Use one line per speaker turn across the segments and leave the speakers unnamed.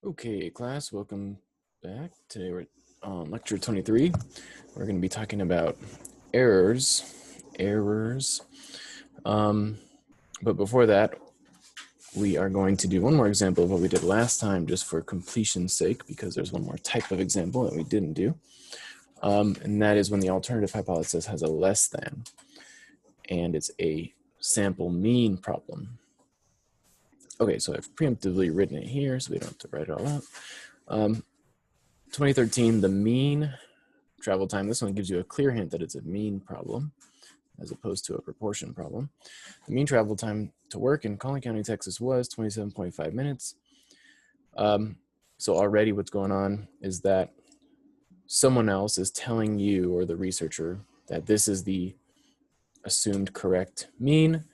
Okay, class, welcome back. Today we're on lecture 23. We're going to be talking about errors. But before that, we are going to do one more example of what we did last time, just for completion's sake, because there's one more type of example that we didn't do. And that is when the alternative hypothesis has a less than, and it's a sample mean problem. Okay, so I've preemptively written it here, so we don't have to write it all out. 2013, the mean travel time. This one gives you a clear hint that it's a mean problem as opposed to a proportion problem. The mean travel time to work in Collin County, Texas was 27.5 minutes. So already what's going on is that someone else is telling you, or the researcher, that this is the assumed correct mean,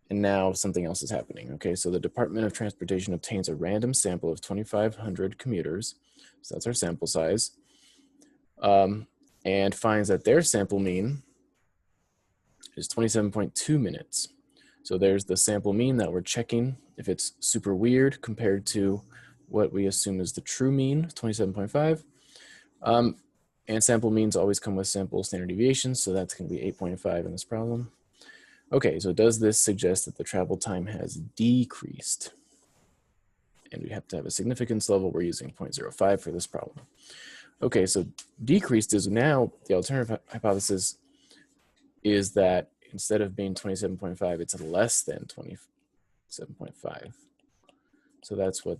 and now something else is happening. Okay, so the Department of Transportation obtains a random sample of 2,500 commuters, so that's our sample size, and finds that their sample mean is 27.2 minutes. So there's the sample mean that we're checking if it's super weird compared to what we assume is the true mean, 27.5. And sample means always come with sample standard deviations, so that's going to be 8.5 in this problem. Okay, so does this suggest that the travel time has decreased? And we have to have a significance level. We're using 0.05 for this problem. Okay, so decreased is now the alternative hypothesis is that instead of being 27.5, it's less than 27.5. So that's what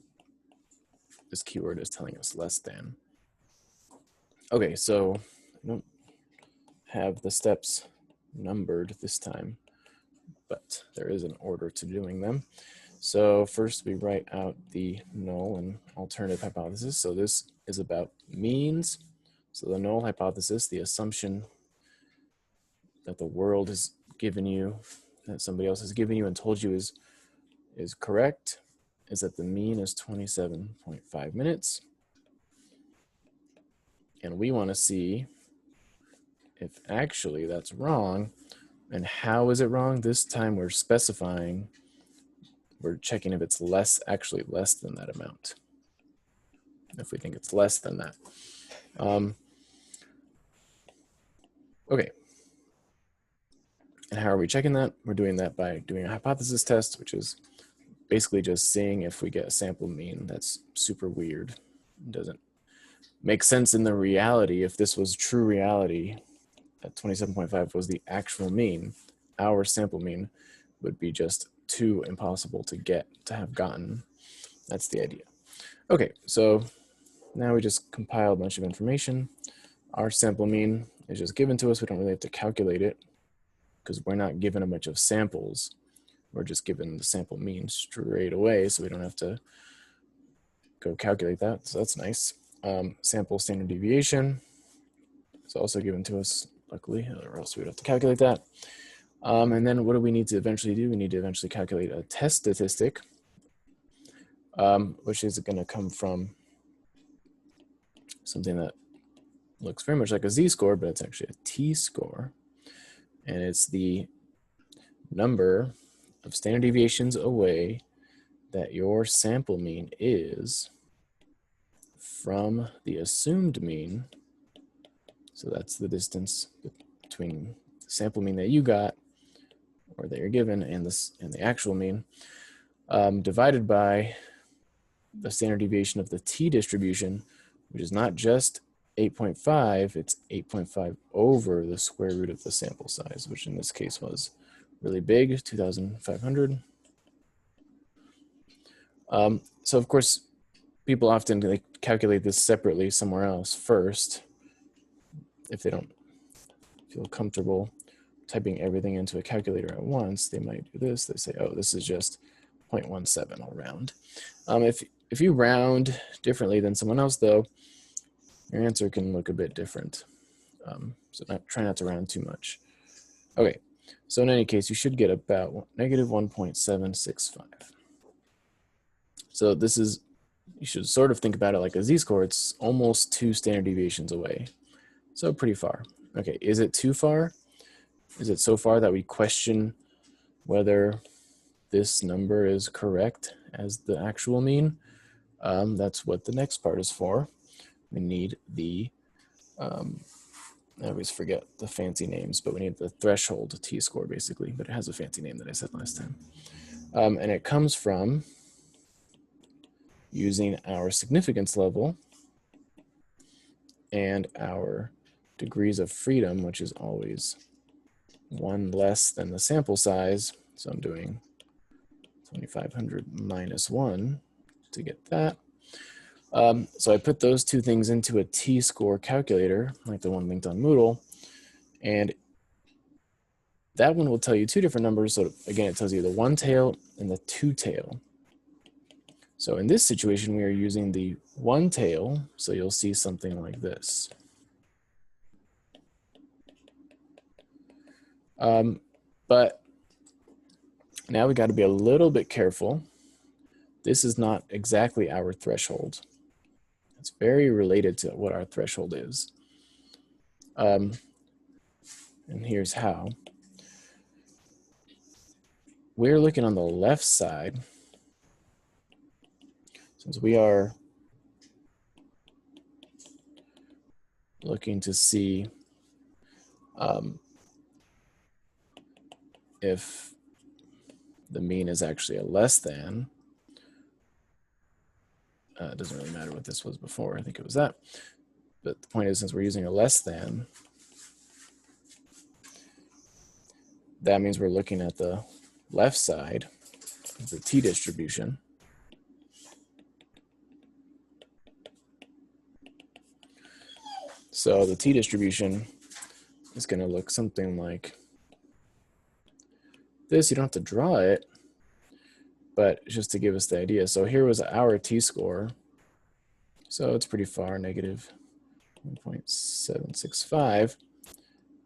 this keyword is telling us, less than. Okay, so I don't have the steps numbered this time, but there is an order to doing them. So first we write out the null and alternative hypothesis. So this is about means. So the null hypothesis, the assumption that the world has given you, that somebody else has given you and told you is correct, is that the mean is 27.5 minutes. And we want to see if actually that's wrong. And how is it wrong? This time we're specifying, we're checking if it's actually less than that amount. If we think it's less than that. Okay. And how are we checking that? We're doing that by doing a hypothesis test, which is basically just seeing if we get a sample mean that's super weird. It doesn't make sense in the reality. If this was true reality, that 27.5 was the actual mean, our sample mean would be just too impossible to have gotten. That's the idea. Okay, so now we just compile a bunch of information. Our sample mean is just given to us. We don't really have to calculate it because we're not given a bunch of samples. We're just given the sample mean straight away, so we don't have to go calculate that. So that's nice. Sample standard deviation is also given to us, luckily, or else we'd have to calculate that. And then what do we need to eventually do? We need to eventually calculate a test statistic, which is going to come from something that looks very much like a z-score, but it's actually a t-score. And it's the number of standard deviations away that your sample mean is from the assumed mean. So that's the distance between the sample mean that you got or that you're given and the actual mean, divided by the standard deviation of the t-distribution, which is not just 8.5, it's 8.5 over the square root of the sample size, which in this case was really big, 2,500. So of course, people often calculate this separately somewhere else first. If they don't feel comfortable typing everything into a calculator at once, they might do this. They say, oh, this is just 0.17, I'll round. If you round differently than someone else, though, your answer can look a bit different. So try not to round too much. Okay, so in any case, you should get about negative 1.765. So this is, you should sort of think about it like a z-score. It's almost 2 standard deviations away. So pretty far. Okay, is it too far? Is it so far that we question whether this number is correct as the actual mean? That's what the next part is for. We need the, I always forget the fancy names, but we need the threshold t-score basically, but it has a fancy name that I said last time. And it comes from using our significance level and our degrees of freedom, which is always 1 less than the sample size. So I'm doing 2500 minus 1 to get that. So I put those two things into a t-score calculator, like the one linked on Moodle, and that one will tell you two different numbers. So again, it tells you the 1 tail and the 2 tail. So in this situation, we are using the 1 tail, so you'll see something like this. But now we got to be a little bit careful. This is not exactly our threshold. It's very related to what our threshold is. And here's how. We're looking on the left side, since we are looking to see if the mean is actually a less than. It doesn't really matter what this was before. I think it was that. But the point is, since we're using a less than, that means we're looking at the left side of the t-distribution. So the t-distribution is going to look something like this. You don't have to draw it, but just to give us the idea. So here was our t-score. So it's pretty far, negative 1.765,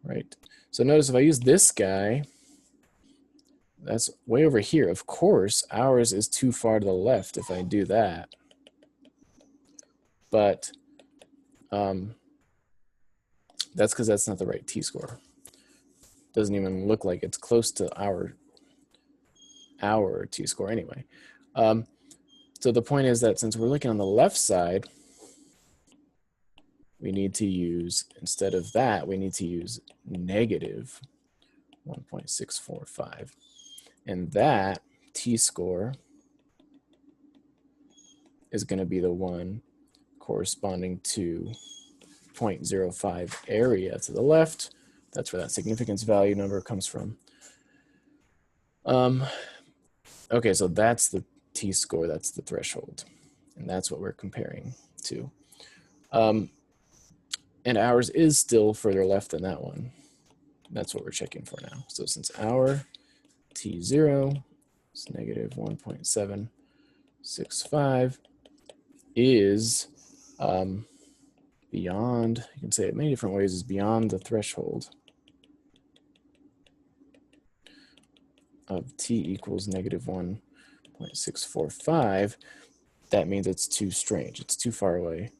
right? So notice if I use this guy, that's way over here. Of course, ours is too far to the left if I do that. But that's because that's not the right t-score. Doesn't even look like it's close to our t-score anyway. So the point is that since we're looking on the left side, we need to use, instead of that, we need to use negative 1.645. And that t-score is going to be the one corresponding to 0.05 area to the left. That's where that significance value number comes from. Okay, so that's the t-score, that's the threshold. And that's what we're comparing to. And ours is still further left than that one. That's what we're checking for now. So since our t0 is negative 1.765 is beyond, you can say it many different ways, is beyond the threshold of t equals negative 1.645, that means it's too strange. It's too far away.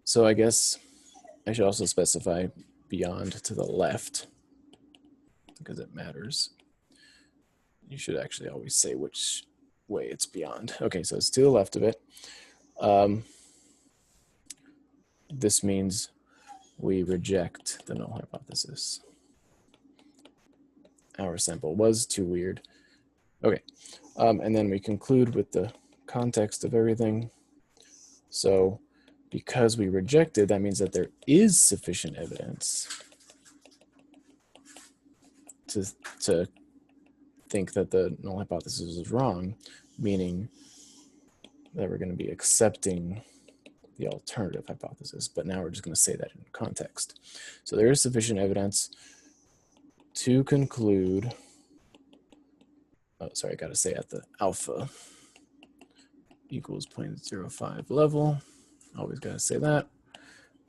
So I guess I should also specify beyond to the left because it matters. You should actually always say which way it's beyond. Okay, so it's to the left of it. This means we reject the null hypothesis. Our sample was too weird. Okay, and then we conclude with the context of everything. So because we rejected, that means that there is sufficient evidence to think that the null hypothesis is wrong, meaning that we're going to be accepting the alternative hypothesis. But now we're just going to say that in context. So there is sufficient evidence to conclude, oh, sorry, I got to say at the alpha equals 0.05 level. Always got to say that.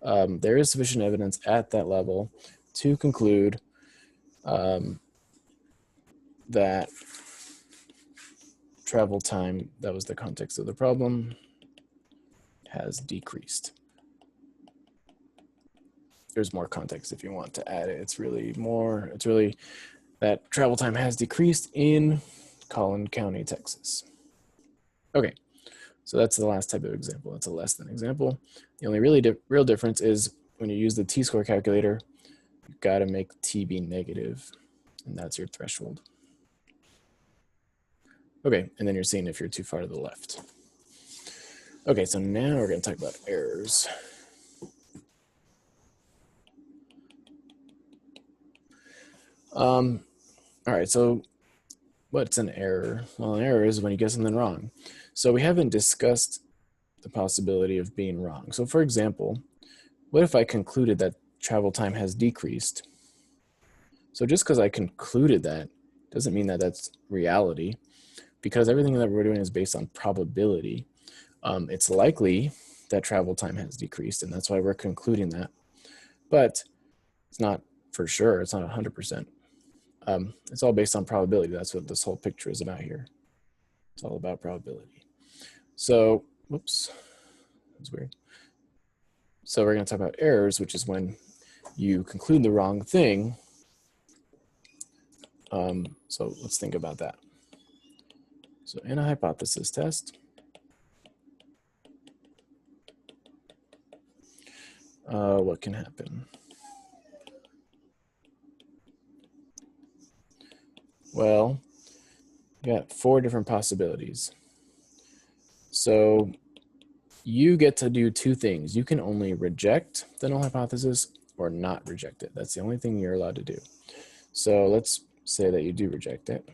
There is sufficient evidence at that level to conclude that travel time, that was the context of the problem, has decreased. There's more context if you want to add it. It's really that travel time has decreased in Collin County, Texas. Okay, so that's the last type of example. That's a less than example. The only really real difference is when you use the t-score calculator, you've got to make t be negative, and that's your threshold. Okay, and then you're seeing if you're too far to the left. Okay, so now we're going to talk about errors. All right, so what's an error? Well, an error is when you get something wrong. So we haven't discussed the possibility of being wrong. So for example, what if I concluded that travel time has decreased? So just because I concluded that doesn't mean that that's reality, because everything that we're doing is based on probability. It's likely that travel time has decreased, and that's why we're concluding that. But it's not for sure. It's not 100%. It's all based on probability. That's what this whole picture is about here. It's all about probability. So, whoops, that's weird. So we're going to talk about errors, which is when you conclude the wrong thing. So let's think about that. So in a hypothesis test, what can happen? Well, you got 4 different possibilities. So you get to do 2 things. You can only reject the null hypothesis or not reject it. That's the only thing you're allowed to do. So let's say that you do reject it.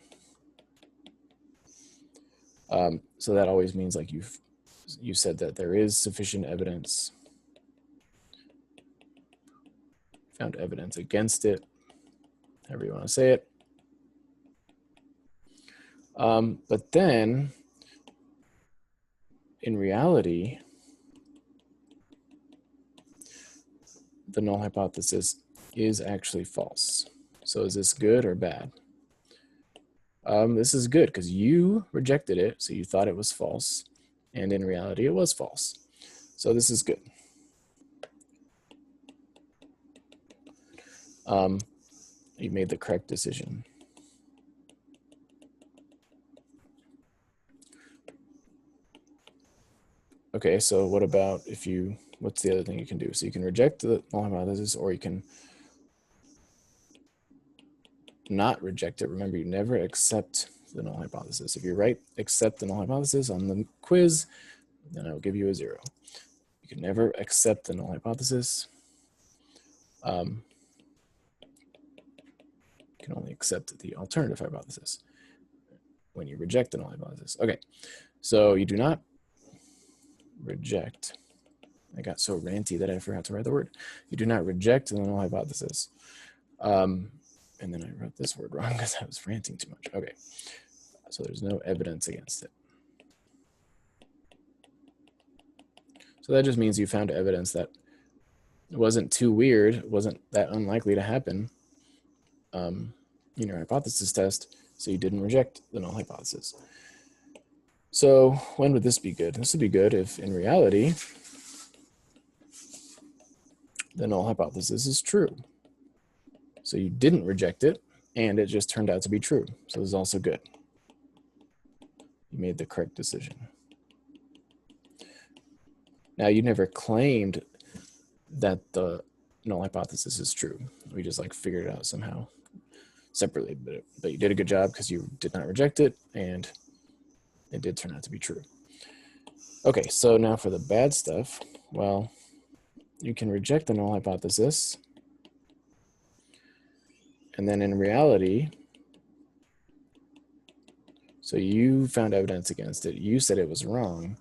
So that always means like you said that there is sufficient evidence, found evidence against it, however you want to say it. But then in reality, the null hypothesis is actually false. So is this good or bad? This is good because you rejected it, so you thought it was false, and in reality it was false. So this is good. You made the correct decision. Okay, so what about if you, what's the other thing you can do? So you can reject the null hypothesis, or you can not reject it. Remember, you never accept the null hypothesis. If you write accept the null hypothesis on the quiz, then I'll give you a 0. You can never accept the null hypothesis. You can only accept the alternative hypothesis when you reject the null hypothesis. Okay, so you do not reject. I got so ranty that I forgot to write the word. You do not reject the null hypothesis. And then I wrote this word wrong because I was ranting too much. Okay, so there's no evidence against it. So that just means you found evidence that it wasn't too weird, it wasn't that unlikely to happen in your hypothesis test, so you didn't reject the null hypothesis. So when would this be good? This would be good if in reality the null hypothesis is true. So you didn't reject it, and it just turned out to be true. So this is also good. You made the correct decision. Now, you never claimed that the null hypothesis is true. We just like figured it out somehow separately, but you did a good job because you did not reject it, and it did turn out to be true. Okay, so now for the bad stuff, well, you can reject the null hypothesis, and then in reality, so you found evidence against it, you said it was wrong,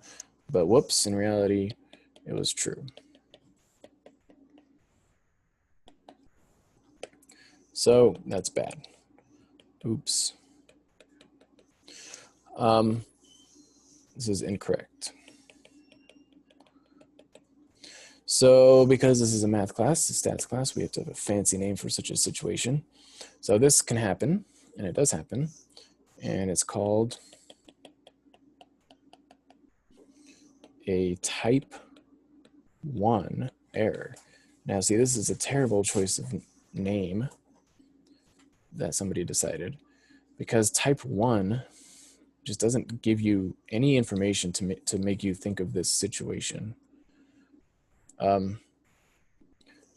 but whoops, in reality, it was true. So that's bad. Oops. This is incorrect. So because this is a math class, a stats class, we have to have a fancy name for such a situation. So this can happen, and it does happen, and it's called a type 1 error. Now see, this is a terrible choice of name that somebody decided, because type 1 just doesn't give you any information to make you think of this situation. And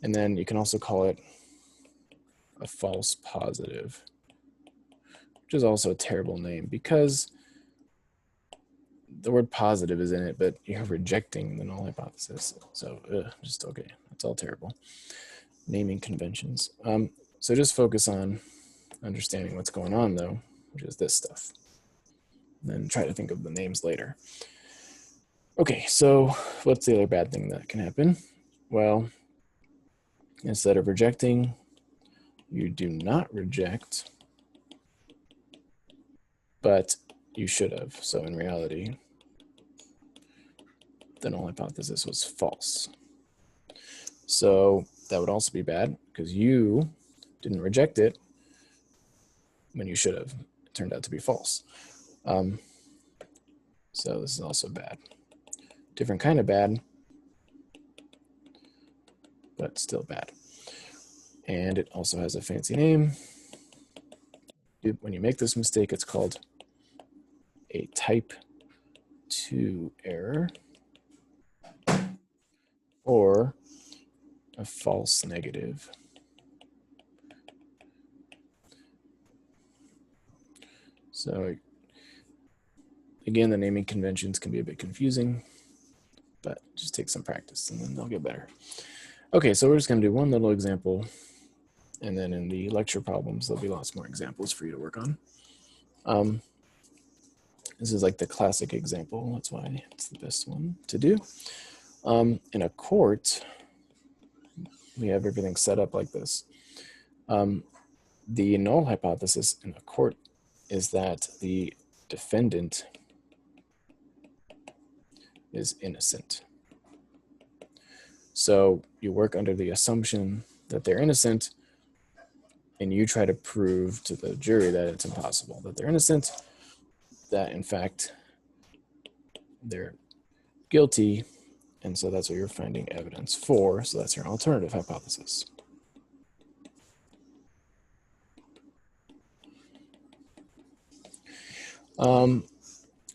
then you can also call it a false positive, which is also a terrible name because the word positive is in it, but you're rejecting the null hypothesis. So just okay, that's all terrible. Naming conventions. So just focus on understanding what's going on though, which is this stuff. And then try to think of the names later. Okay, so what's the other bad thing that can happen? Well, instead of rejecting, you do not reject, but you should have. So in reality, the null hypothesis was false. So that would also be bad because you didn't reject it when you should have. It turned out to be false. So this is also bad. Different kind of bad, but still bad. And it also has a fancy name. When you make this mistake, it's called a type 2 error or a false negative. So again, the naming conventions can be a bit confusing, but just take some practice and then they'll get better. Okay, so we're just gonna do one little example, and then in the lecture problems, there'll be lots more examples for you to work on. This is like the classic example. That's why it's the best one to do. In a court, we have everything set up like this. The null hypothesis in a court is that the defendant is innocent. So you work under the assumption that they're innocent, and you try to prove to the jury that it's impossible, that they're innocent, that in fact they're guilty, and so that's what you're finding evidence for. So that's your alternative hypothesis.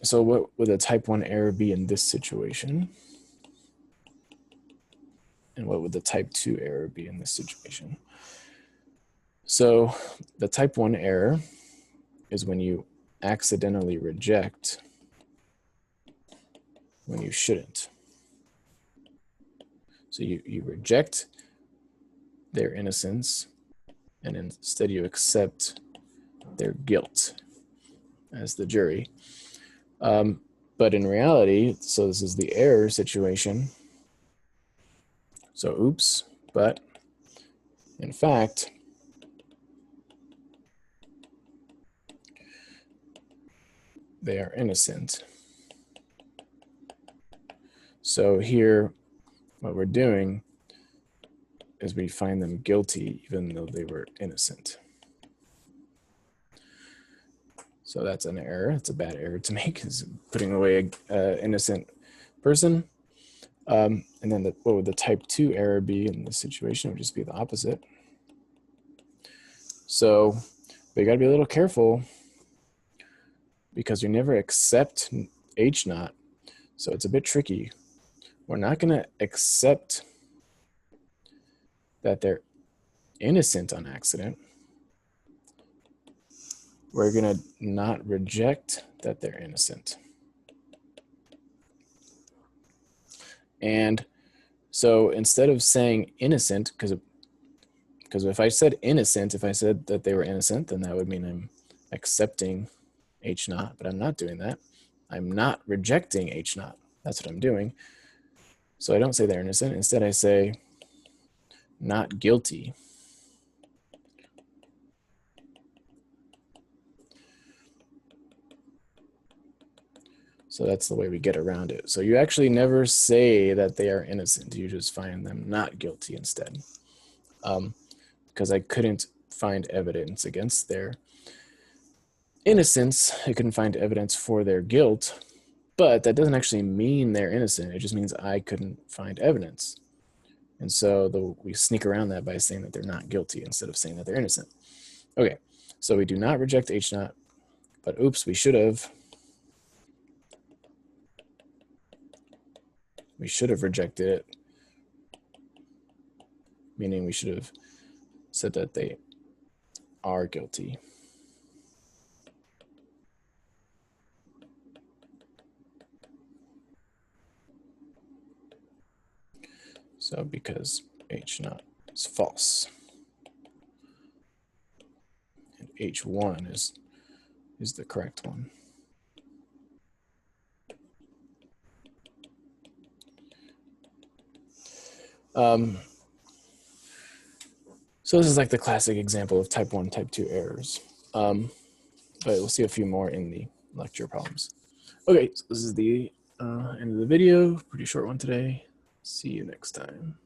So what would a type 1 error be in this situation? And what would the type 2 error be in this situation? So the type 1 error is when you accidentally reject when you shouldn't. So you reject their innocence, and instead you accept their guilt as the jury. But in reality, so this is the error situation. So oops, but in fact, they are innocent. So here, what we're doing is we find them guilty even though they were innocent. So that's an error. It's a bad error to make, is putting away an innocent person. And then what would the type 2 error be in this situation? It would just be the opposite. So but you got to be a little careful because you never accept H naught. So it's a bit tricky. We're not going to accept that they're innocent on accident. We're going to not reject that they're innocent. And so instead of saying innocent, because if I said innocent, if I said that they were innocent, then that would mean I'm accepting H naught, but I'm not doing that. I'm not rejecting H naught. That's what I'm doing. So I don't say they're innocent. Instead, I say not guilty. So that's the way we get around it. So you actually never say that they are innocent. You just find them not guilty instead. Because I couldn't find evidence against their innocence. I couldn't find evidence for their guilt. But that doesn't actually mean they're innocent. It just means I couldn't find evidence. And so we sneak around that by saying that they're not guilty instead of saying that they're innocent. Okay, so we do not reject H naught, but oops, we should have. We should have rejected it, meaning we should have said that they are guilty. So because H0 is false, and H1 is the correct one. So this is like the classic example of type 1, type 2 errors. But we'll see a few more in the lecture problems. Okay, so this is the end of the video. Pretty short one today. See you next time.